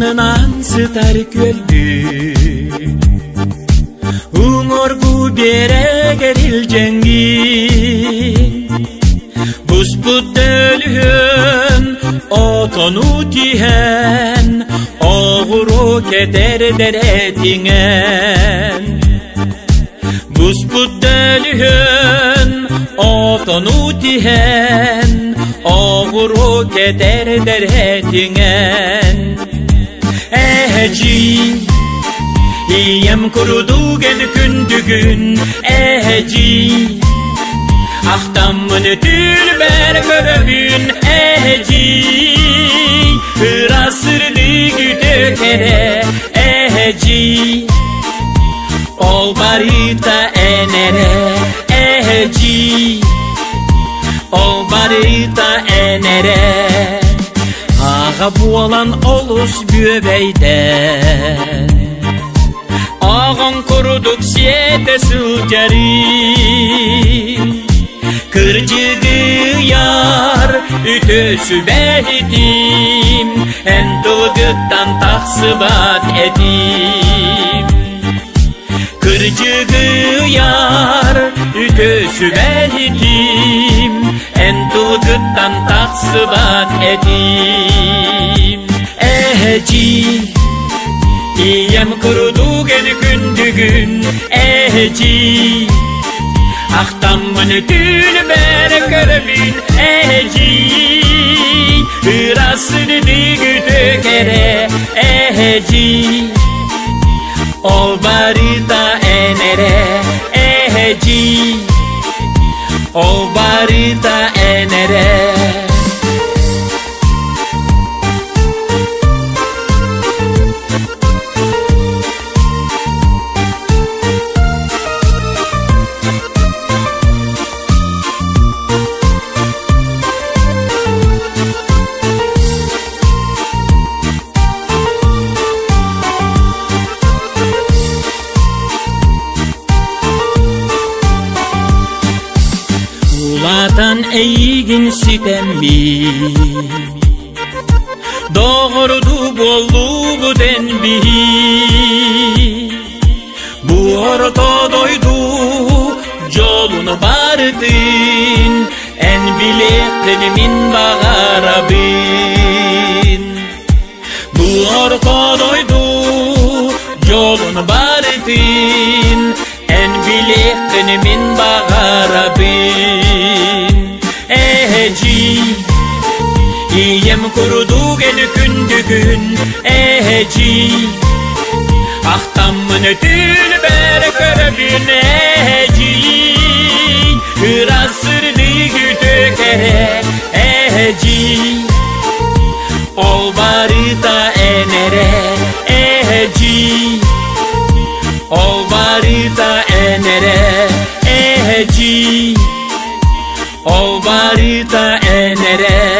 Yanından sıtar köldü Umurgu bere gerilcengi Busput dölühün otonu tihen Oğuru keder deretingen Busput dölühün otonu tihen Oğuru keder deretingen Eheci İyem kurudu gen kündügün Eheci Ahtamını tülber görübün Eheci Hırasırlı güdökere Eheci Ol barita enere Eheci Ol barita enere Ağa bu olan olus bübeyden Ağın kuruduk siyete sılcari Kırcıgı yar ütösü behitim En tılgıttan tahsıbat edim Kırcıgı yar ütösü behitim En tılgıttan tahsıbat edim Eheci İyem kurudu gene kündügün Eheci Ahtamını tülber görübün Eheci Hırasını güdökere Eheci Ol barita enere Eheci Ol barita enere Ulatan eygin sitembi Doğurdu bollu bu denbi Bu orta doydu Yolunu bardın En bileklimin bağarabın Bu orta doydu Yolunu bardın En bileklimin bağarabın Eheci İyem kurudu gene kündügün Eheci Ahtamını tülber görübün Eheci Hırasırlı güdökere Eheci Ol barita enere Eheci Ol barita enere Eheci Ol barita enere